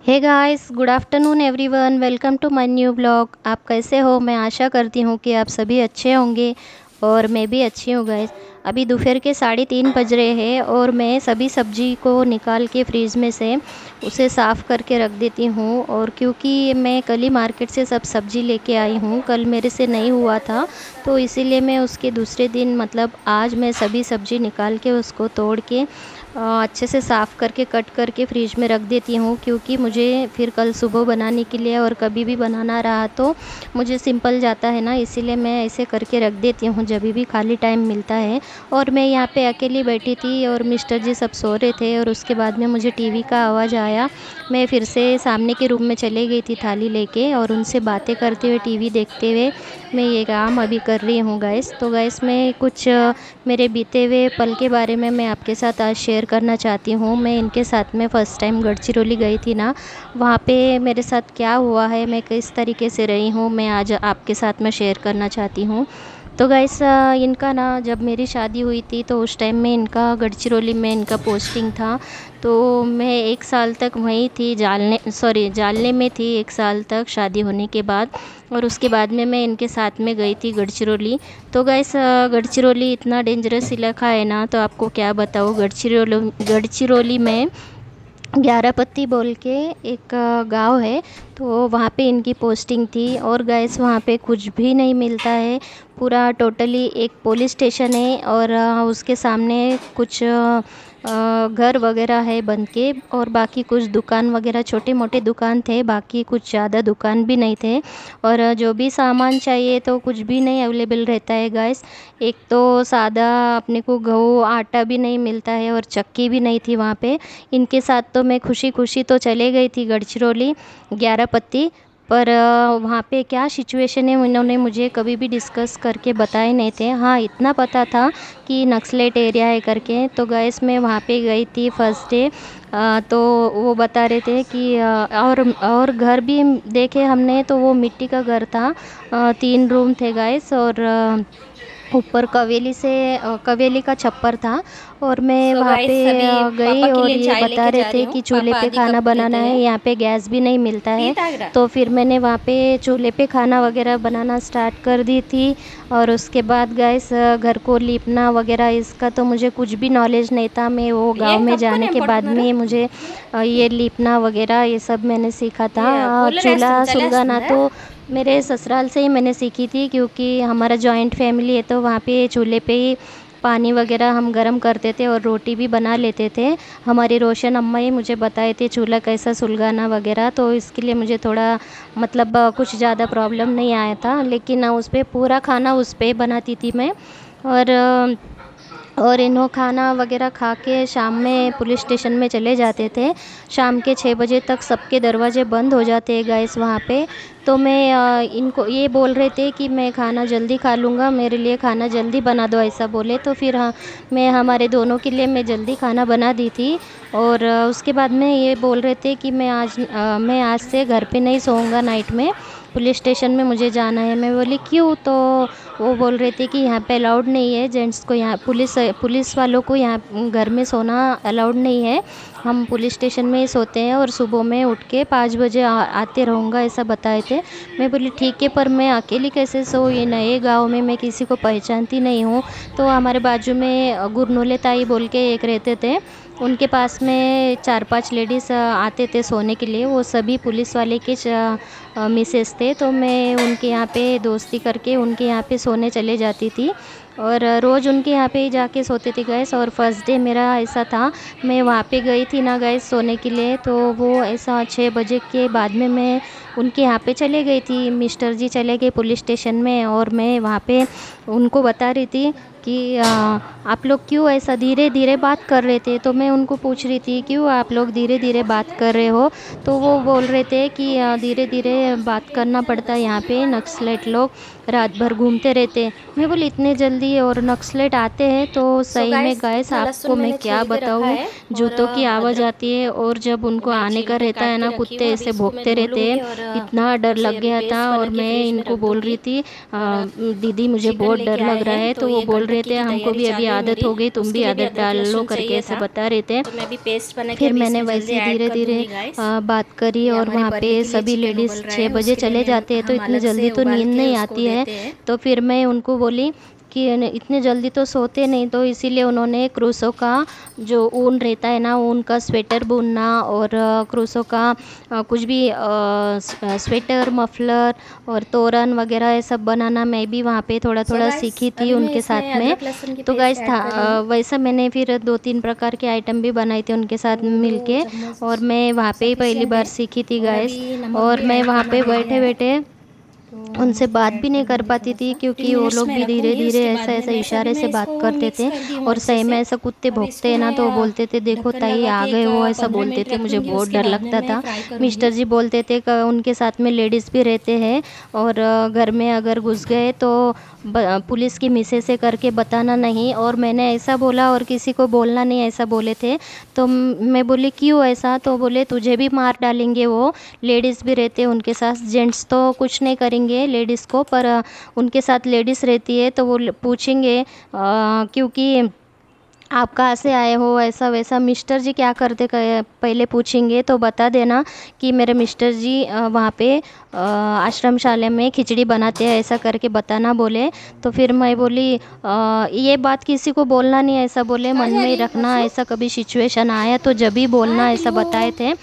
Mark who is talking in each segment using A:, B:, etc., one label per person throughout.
A: Hey guys, good afternoon everyone. Welcome to my new blog. आप कैसे हो? मैं आशा करती हूँ कि आप सभी अच्छे होंगे और मैं भी अच्छी हूँ गाइस। अभी दोपहर के 3:30 बज रहे हैं और मैं सभी सब्जी को निकाल के फ्रीज़ में से उसे साफ़ करके रख देती हूँ। और क्योंकि मैं कल ही मार्केट से सब सब्जी लेके आई हूँ, कल मेरे से नहीं हुआ था, तो इसीलिए मैं उसके दूसरे दिन मतलब आज मैं सभी सब्जी निकाल के उसको तोड़ के अच्छे से साफ़ करके कट करके फ्रिज में रख देती हूँ, क्योंकि मुझे फिर कल सुबह बनाने के लिए और कभी भी बनाना रहा तो मुझे सिंपल जाता है ना, इसीलिए मैं ऐसे करके रख देती हूँ जब भी खाली टाइम मिलता है। और मैं यहाँ पे अकेली बैठी थी और मिस्टर जी सब सो रहे थे और उसके बाद में मुझे टीवी का आवाज़ आया। मैं फिर से सामने के रूम में चले गई थी थाली लेके और उनसे बातें करते हुए टीवी देखते हुए मैं ये काम अभी कर रही हूँ गैस। तो गैस मैं कुछ मेरे बीते हुए पल के बारे में मैं आपके साथ आज शेयर करना चाहती हूँ। मैं इनके साथ में फ़र्स्ट टाइम गढ़चिरौली गई थी ना, वहाँ पे मेरे साथ क्या हुआ है, मैं किस तरीके से रही हूँ, मैं आज आपके साथ में शेयर करना चाहती हूँ। तो गाइस इनका ना जब मेरी शादी हुई थी तो उस टाइम में इनका गढ़चिरौली में इनका पोस्टिंग था। तो मैं 1 साल तक वहीं थी, जालने में थी 1 साल तक शादी होने के बाद। और उसके बाद में मैं इनके साथ में गई थी गढ़चिरौली। तो गाइस गढ़चिरौली इतना डेंजरस इलाका है ना, तो आपको क्या बताऊँ। गढ़चिरौली में 11 पत्ती बोल के एक गांव है, तो वहाँ पे इनकी पोस्टिंग थी। और गैस वहाँ पे कुछ भी नहीं मिलता है, पूरा टोटली एक पुलिस स्टेशन है और उसके सामने कुछ घर वगैरह है बन के, और बाकी कुछ दुकान वगैरह छोटे मोटे दुकान थे, बाकी कुछ ज़्यादा दुकान भी नहीं थे। और जो भी सामान चाहिए तो कुछ भी नहीं अवेलेबल रहता है गैस। एक तो सादा अपने को गेहूँ आटा भी नहीं मिलता है और चक्की भी नहीं थी वहाँ पे। इनके साथ तो मैं खुशी खुशी तो चले गई थी गढ़चिरौली 11 पत्ती, पर वहाँ पे क्या सिचुएशन है उन्होंने मुझे कभी भी डिस्कस करके बताए नहीं थे। हाँ, इतना पता था कि नक्सलेट एरिया है करके। तो गैस मैं वहाँ पे गई थी फर्स्ट डे। तो वो बता रहे थे कि और घर भी देखे हमने, तो वो मिट्टी का घर था। 3 रूम थे गैस और ऊपर कवेली का छप्पर था। और मैं
B: सो
A: वहाँ पे
B: गाइस अभी
A: गई
B: पापा के
A: और
B: लिए
A: ये
B: चाय
A: बता
B: लेके
A: रहे
B: जा रही
A: थे
B: हूँ।
A: कि चूल्हे
B: पापा
A: पे
B: आधी
A: खाना
B: कप
A: बनाना
B: लेते
A: है,
B: हैं।
A: यहाँ पे गैस भी नहीं मिलता
B: टी
A: है।
B: तागरा।
A: तो फिर मैंने वहाँ पे चूल्हे पे खाना वगैरह बनाना स्टार्ट कर दी थी। और उसके बाद गैस घर को लीपना वगैरह इसका तो मुझे कुछ भी नॉलेज नहीं था। मैं वो गांव
B: ಏನ್
A: में जाने
B: ಕಪ್ಪನೆ
A: के बाद
B: ಪಡ್ತುನರು
A: में मुझे ये लीपना वगैरह ये सब मैंने सीखा था।
B: ये कूलर
A: चूल्हा
B: వేస్తుంది చలి
A: सुलगाना
B: వేస్తుందా
A: तो मेरे ससुराल से ही मैंने सीखी थी, क्योंकि हमारा जॉइंट फैमिली है, तो वहाँ पे चूल्हे पे ही पानी वगैरह हम गर्म करते थे और रोटी भी बना लेते थे। हमारी रोशन अम्मा ही मुझे बताए थे चूल्हा कैसा सुलगाना वगैरह, तो इसके लिए मुझे थोड़ा मतलब कुछ ज़्यादा प्रॉब्लम नहीं आया था। लेकिन उस पे पूरा खाना उस पे बनाती थी मैं। और और इन्हों खाना वगैरह खा के शाम में पुलिस स्टेशन में चले जाते थे। शाम के 6 बजे तक सबके दरवाजे बंद हो जाते हैं गैस वहाँ पे। तो मैं इनको ये बोल रहे थे कि मैं खाना जल्दी खा लूँगा, मेरे लिए खाना जल्दी बना दो, ऐसा बोले। तो फिर हाँ, मैं हमारे दोनों के लिए मैं जल्दी खाना बना दी थी। और उसके बाद में ये बोल रहे थे कि मैं आज से घर पे नहीं सोऊंगा नाइट में, पुलिस स्टेशन में मुझे जाना है। मैं बोली क्यों? तो वो बोल रहे थे कि यहाँ पे अलाउड नहीं है जेंट्स को, यहाँ पुलिस वालों को यहाँ घर में सोना अलाउड नहीं है, हम पुलिस स्टेशन में ही सोते हैं और सुबह में उठ के 5 बजे आते रहूँगा, ऐसा बताए थे। मैं बोली ठीक है, पर मैं अकेली कैसे सो, ये नए गांव में मैं किसी को पहचानती नहीं हूँ। तो हमारे बाजू में गुरनूले ताई बोल के एक रहते थे, उनके पास में 4-5 लेडीज़ आते थे सोने के लिए, वो सभी पुलिस वाले के मिसेस थे। तो मैं उनके यहाँ पे दोस्ती करके उनके यहाँ पे सोने चले जाती थी और रोज़ उनके यहाँ पे ही जाके सोते थे गैस। और फर्स्ट डे मेरा ऐसा था, मैं वहाँ पे गई थी ना गैस सोने के लिए, तो वो ऐसा 6 बजे के बाद में मैं उनके यहाँ पे चले गई थी। मिस्टर जी चले गए पुलिस स्टेशन में और मैं वहाँ पे उनको बता रही थी कि आप लोग क्यों ऐसा धीरे धीरे बात कर रहे थे। तो मैं उनको पूछ रही थी क्यों आप लोग धीरे धीरे बात कर रहे हो। तो वो बोल रहे थे कि धीरे धीरे बात करना पड़ता है, यहाँ पे नक्सलेट लोग रात भर घूमते रहते हैं। मैं बोली इतने जल्दी और नक्सलेट आते हैं तो
B: सो
A: सही में
B: गाइस
A: गैस
B: इतना
A: आपको
B: लहसुन
A: मैं
B: मैंने
A: क्या
B: छील के रखा
A: बताऊँ।
B: है और
A: जूतों की आवाज़
B: अदरक
A: आती है और जब उनको
B: मैं
A: आने
B: छील
A: का
B: के
A: रहता है
B: काट के
A: ना,
B: रखी
A: कुत्ते
B: हूँ। अभी
A: ऐसे
B: इसको मैं
A: भौंकते
B: धो
A: रहते
B: लूँगी
A: हैं।
B: और
A: इतना डर
B: इसे
A: लग
B: अभी
A: गया था
B: पेस्ट बना
A: और
B: के
A: मैं
B: फ्रिज में
A: इनको
B: रख
A: बोल रही
B: दूँगी।
A: थी
B: और
A: दीदी मुझे
B: चिकन
A: बहुत डर
B: लेके आए
A: लग रहा
B: हैं
A: है।
B: तो
A: तो वो
B: ये
A: बोल रहे थे, हमको भी अभी आदत हो गई, तुम भी आदत डाल लो करके ऐसे बता रहे थे।
B: तो मैं अभी पेस्ट बना के
A: फिर
B: अभी
A: मैंने
B: इसमें जल्दी
A: वैसे
B: ऐड
A: धीरे
B: कर
A: धीरे
B: दूंगी गाइस।
A: बात करी,
B: ये
A: और
B: हमारे
A: वहाँ
B: बर्नी
A: पे
B: के लिए
A: सभी
B: चिकन
A: लेडीज़
B: उबल रहा
A: 6
B: है,
A: बजे
B: उसके लिए
A: चले जाते हैं, तो
B: हम
A: इतने
B: अलग
A: जल्दी
B: से
A: तो
B: उबाल
A: नींद
B: के
A: नहीं
B: उसको
A: आती है।
B: देते हैं।
A: तो फिर मैं उनको बोली कि इतने जल्दी तो सोते नहीं, तो इसीलिए उन्होंने क्रूसो का जो ऊन रहता है ना, ऊन का स्वेटर बुनना, और क्रूसो का कुछ भी स्वेटर, मफलर और तोरन वगैरह ये सब बनाना मैं भी वहाँ पे थोड़ा
B: सो
A: थोड़ा
B: गाइस
A: सीखी थी
B: अभी मैं
A: उनके
B: इसमें
A: साथ में।
B: अदरक लहसुन की
A: तो
B: पेस्ट
A: गाइस
B: ऐड
A: था
B: कर रही हूँ।
A: वैसा मैंने फिर 2-3 प्रकार के आइटम भी बनाए थे उनके साथ
B: 2
A: मिलके, और
B: चम्मच
A: मैं वहाँ पे ही पहली
B: सफिशिएंट
A: बार
B: है।
A: सीखी थी
B: और
A: गाइस।
B: अभी नमक
A: और
B: भी
A: मैं
B: ऐड
A: वहाँ
B: करना
A: पे
B: रह गया
A: बैठे
B: है,
A: बैठे
B: तो
A: उनसे
B: नमक भी
A: बात
B: ऐड
A: भी
B: कर
A: नहीं कर
B: दूंगी
A: पाती
B: थोड़ा
A: थी,
B: सा।
A: क्योंकि
B: 3
A: वो
B: मिनट्स
A: लोग
B: में
A: भी धीरे
B: रखूंगी,
A: धीरे
B: उसके
A: ऐसा
B: बाद में
A: ऐसा
B: गाइस अभी
A: इशारे
B: मैं
A: से बात
B: इसको
A: करते
B: मिक्स
A: थे।
B: कर दी हूँ
A: और
B: अच्छे
A: सही में
B: से।
A: ऐसा कुत्ते
B: अब
A: भौंकते
B: इसको
A: हैं ना,
B: मैं
A: तो बोलते थे देखो
B: ढक्कन
A: ताई
B: लगा
A: आ
B: के
A: गए
B: एक
A: वो, ऐसा
B: 15
A: बोलते
B: मिनट
A: थे,
B: रख
A: मुझे
B: दूंगी,
A: बहुत
B: उसके
A: डर
B: बाद में
A: लगता
B: मैं
A: था।
B: फ्राई
A: मिस्टर
B: करूंगी।
A: जी बोलते थे कि उनके साथ में लेडीज़ भी रहते हैं, और घर में अगर घुस गए तो पुलिस की मिसे से करके बताना नहीं। और मैंने ऐसा बोला और किसी को बोलना नहीं, ऐसा बोले थे। तो मैं बोली क्यों ऐसा, तो बोले तुझे भी मार डालेंगे वो, लेडीज़ भी रहते हैं उनके साथ, जेंट्स तो कुछ नहीं करेंगे लेडीज़ को, पर उनके साथ लेडीज़ रहती है तो वो पूछेंगे क्योंकि आप कहाँ से आए हो, ऐसा वैसा। मिस्टर जी क्या करते पहले पूछेंगे, तो बता देना कि मेरे मिस्टर जी वहाँ पे आश्रमशाला में खिचड़ी बनाते हैं, ऐसा करके बताना बोले। तो फिर मैं बोली ये बात किसी को बोलना नहीं, ऐसा बोले,
B: कहाँ
A: मन
B: जा
A: में ही
B: रही
A: रखना,
B: हर्षु?
A: ऐसा कभी सिचुएशन आया तो जब ही बोलना,
B: हाय
A: ऐसा
B: पिल्लू।
A: बताए थे।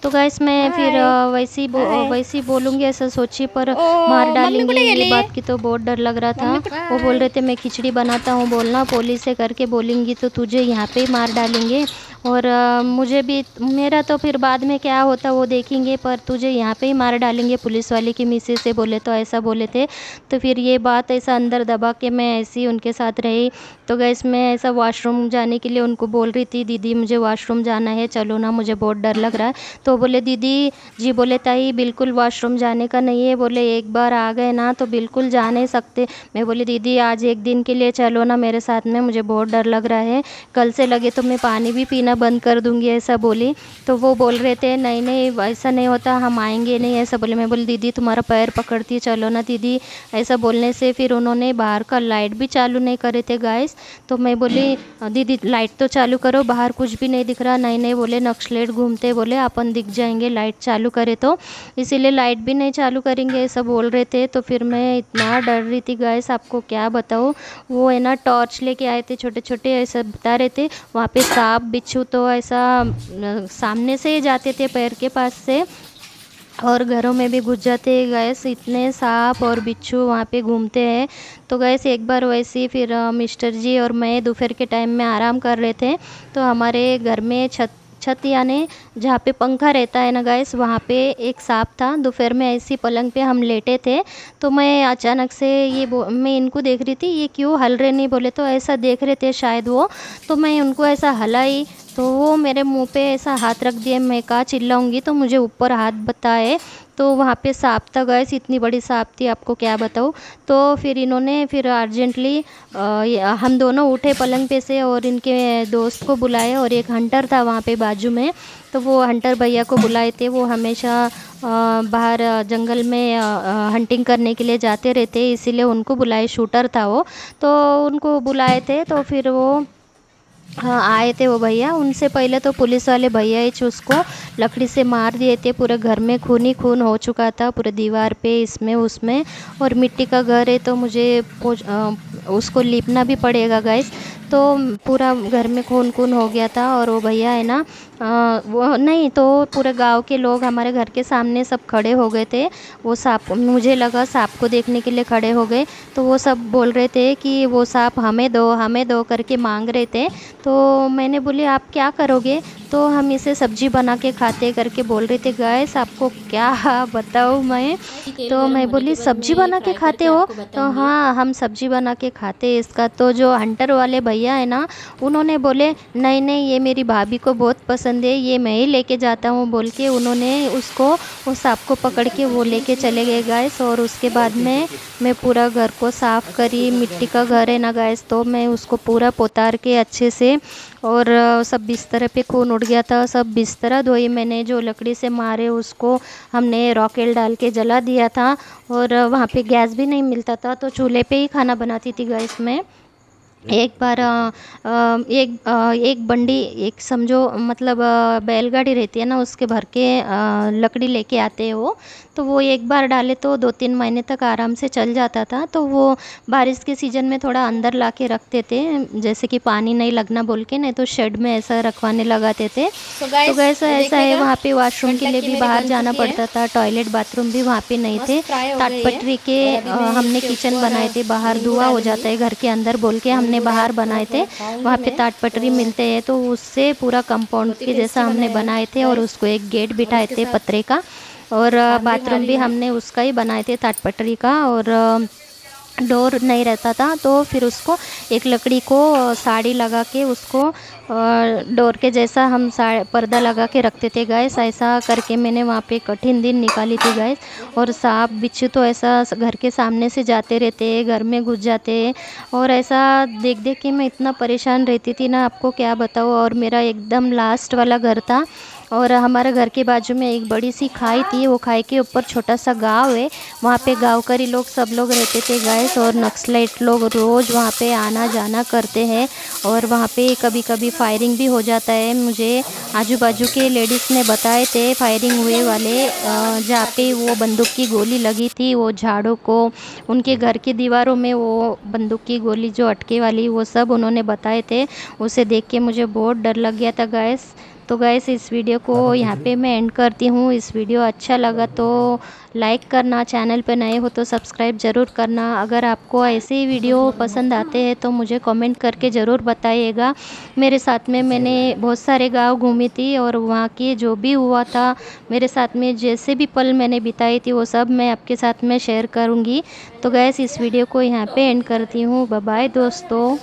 A: तो गैस मैं फिर
B: हाय। हाय।
A: वैसे ही बोलूँगी ऐसा सोची, पर मार
B: ओ मम्मी
A: डालेंगे
B: कुठे
A: ये
B: गेली?
A: बात की तो बहुत डर लग रहा था।
B: मम्मी कुठे?
A: वो बोल
B: हाय।
A: रहे थे मैं खिचड़ी बनाता हूँ, बोलना पुलिस से करके बोलेंगी तो तुझे यहाँ पे ही मार डालेंगे। और मुझे भी, मेरा तो फिर बाद में क्या होता वो देखेंगे, पर तुझे यहाँ पे ही मार डालेंगे पुलिस वाले की मिसेज से बोले, तो ऐसा बोले थे। तो फिर ये बात ऐसा अंदर दबा के मैं ऐसे ही उनके साथ रही। तो गैस मैं ऐसा वॉशरूम जाने के लिए उनको बोल रही थी, दीदी मुझे वॉशरूम जाना है, चलो ना, मुझे बहुत डर लग रहा है। तो बोले दीदी जी, बोले ताई बिल्कुल वॉशरूम जाने का नहीं है, बोले एक बार आ गए ना तो बिल्कुल जा नहीं सकते। मैं बोली दीदी आज एक दिन के लिए चलो ना मेरे साथ में, मुझे बहुत डर लग रहा है, कल से लगे तो मैं पानी भी पीना बंद कर दूंगी, ऐसा बोली। तो वो बोल रहे थे नहीं नहीं ऐसा नहीं होता, हम आएंगे नहीं, ऐसा बोले। मैं बोली दीदी तुम्हारा पैर पकड़ती, चलो ना दीदी, ऐसा बोलने से फिर उन्होंने बाहर का लाइट भी चालू नहीं करे थे गाइस। तो मैं बोली दीदी लाइट तो चालू करो, बाहर कुछ भी नहीं दिख रहा। नहीं नहीं बोले, नक्सलेट घूमते, बोले अपन दिख जाएंगे लाइट चालू करे तो, इसीलिए लाइट भी नहीं चालू करेंगे, ऐसा बोल रहे थे। तो फिर मैं इतना डर रही थी गाइस, आपको क्या बताऊँ। वो है ना टॉर्च लेके आए थे छोटे छोटे, ऐसा बता रहे थे वहाँ पे सांप बिच्छू तो ऐसा सामने से जाते थे पैर के पास से, और घरों में भी घुस जाते हैं गैस, इतने सांप और बिच्छू वहाँ पे घूमते हैं। तो गैस एक बार वैसे ही फिर मिस्टर जी और मैं दोपहर के टाइम में आराम कर रहे थे, तो हमारे घर में छत छत यानी जहाँ पे पंखा रहता है ना गैस, वहाँ पे एक सांप था। दोपहर में ऐसी पलंग पे हम लेटे थे, तो मैं अचानक से मैं इनको देख रही थी, ये क्यों हल रहे नहीं, बोले तो ऐसा देख रहे थे शायद वो। तो मैं उनको ऐसा हलाई, तो वो मेरे मुंह पे ऐसा हाथ रख दिए, मैं कहा चिल्लाऊंगी तो मुझे ऊपर हाथ बताए। तो वहाँ पे सांप था गैस, इतनी बड़ी सांप थी, आपको क्या बताऊँ। तो फिर इन्होंने फिर अर्जेंटली हम दोनों उठे पलंग पे से और इनके दोस्त को बुलाए, और एक हंटर था वहाँ पे बाजू में, तो वो हंटर भैया को बुलाए थे। वो हमेशा बाहर जंगल में हंटिंग करने के लिए जाते रहते, इसीलिए उनको बुलाए, शूटर था वो। तो उनको बुलाए थे, तो फिर वो हाँ आए थे वो भैया। उनसे पहले तो पुलिस वाले भैया ही उसको लकड़ी से मार दिए थे, पूरे घर में खून ही खून हो चुका था, पूरे दीवार पे इसमें उसमें। और मिट्टी का घर है तो मुझे उसको लीपना भी पड़ेगा गैस। तो पूरा घर में खून खून हो गया था। और वो भैया है ना वो नहीं तो पूरे गांव के लोग हमारे घर के सामने सब खड़े हो गए थे, वो सांप, मुझे लगा सांप को देखने के लिए खड़े हो गए। तो वो सब बोल रहे थे कि वो सांप हमें दो करके मांग रहे थे। तो मैंने बोली आप क्या करोगे, तो हम इसे सब्जी बना के खाते करके बोल रहे थे। गैस आपको क्या बताऊँ मैं।
B: तेल
A: तो
B: गरम
A: मैं
B: होने
A: बोली
B: के बाद
A: सब्जी
B: मैं
A: बना के
B: फ्राई
A: खाते
B: करके
A: हो,
B: आपको
A: तो
B: बताऊंगी।
A: हाँ हम सब्जी बना के खाते हैं इसका। तो जो हंटर वाले भैया है ना, उन्होंने बोले नहीं नहीं ये मेरी भाभी को बहुत पसंद है, ये मैं ही लेके जाता हूँ, बोल के उन्होंने उसको, उस सांप को पकड़ के वो लेके चले गए गैस। और उसके बाद में मैं पूरा घर को साफ़ करी, मिट्टी का घर है ना गैस, तो मैं उसको पूरा पोतार के अच्छे से। और सब बिस्तर पे खून उड़ गया था, सब बिस्तर धोई मैंने, जो लकड़ी से मारे उसको हमने रॉकेल डाल के जला दिया था। और वहाँ पे गैस भी नहीं मिलता था, तो चूल्हे पे ही खाना बनाती थी गैस में। एक बार एक बंडी एक समझो मतलब बैलगाड़ी रहती है ना, उसके भर के लकड़ी लेके आते हैं वो। तो वो एक बार डाले तो 2-3 महीने तक आराम से चल जाता था। तो वो बारिश के सीज़न में थोड़ा अंदर ला के रखते थे, जैसे कि पानी नहीं लगना बोल के, नहीं तो शेड में ऐसा रखवाने लगाते थे।
B: तो
A: तो
B: गाइस
A: गैस ऐसा है,
B: देखिएगा
A: वहाँ पे वॉशरूम के लिए
B: गटलक्की
A: भी
B: मेरी
A: बाहर
B: बन
A: जाना
B: चुकी है,
A: पड़ता था, टॉयलेट बाथरूम भी वहाँ पे नहीं थे।
B: मस्त फ्राई हो गई है।
A: ताटपत्री के
B: और अभी मैं
A: हमने
B: इसके
A: किचन
B: ऊपर
A: बनाए थे, बाहर
B: नींबू
A: धुआं हो
B: डालूंगी।
A: जाता है घर के अंदर बोल के हमने
B: नींबू
A: बाहर
B: डाल थोड़ा
A: बनाए थे।
B: थोड़ा खाऊंगी
A: वहाँ पे
B: मैं।
A: ताटपत्री
B: तो
A: मिलते हैं, तो उससे पूरा कंपाउंड
B: बहुत ही
A: के जैसा
B: टेस्टी बने
A: हमने
B: हैं
A: बनाए थे, और
B: गाइस।
A: उसको एक गेट
B: और
A: बिठाए
B: इसके
A: थे
B: साथ
A: पतरे का। और
B: छान भी खा
A: बाथरूम
B: रही
A: भी
B: हूँ।
A: हमने उसका ही बनाए थे, ताटपत्री का। और डोर नहीं रहता था, तो फिर उसको एक लकड़ी को साड़ी लगा के उसको डोर के जैसा हम पर्दा लगा के रखते थे गैस। ऐसा करके मैंने वहाँ पे कठिन दिन निकाली थी गैस। और सांप बिच्छू तो ऐसा घर के सामने से जाते रहते, घर में घुस जाते। और ऐसा देख देख के मैं इतना परेशान रहती थी ना, आपको क्या बताऊँ। और मेरा एकदम लास्ट वाला घर था, और हमारे घर के बाजू में एक बड़ी सी खाई थी। वो खाई के ऊपर छोटा सा गांव है, वहाँ पे गाँवकरी लोग सब लोग रहते थे गैस। और नक्सलाइट लोग रोज़ वहाँ पे आना जाना करते हैं, और वहाँ पे कभी कभी फायरिंग भी हो जाता है। मुझे आजू बाजू के लेडीज़ ने बताए थे फायरिंग हुए वाले, जहाँ पे वो बंदूक की गोली लगी थी वो झाड़ों को, उनके घर की दीवारों में वो बंदूक की गोली जो अटके वाली, वो सब उन्होंने बताए थे। उसे देख के मुझे बहुत डर लग गया था गैस। तो गैस इस वीडियो को यहाँ पे मैं एंड करती हूँ। इस वीडियो अच्छा लगा तो लाइक करना, चैनल पे नए हो तो सब्सक्राइब ज़रूर करना। अगर आपको ऐसे ही वीडियो पसंद आते हैं तो मुझे कमेंट करके ज़रूर बताइएगा। मेरे साथ में मैंने बहुत सारे गांव घूमी थी, और वहाँ की जो भी हुआ था मेरे साथ में, जैसे भी पल मैंने बिताई थी, वो सब मैं आपके साथ में शेयर करूँगी। तो गैस इस वीडियो को यहाँ पे एंड करती हूँ। बाय बाय दोस्तों।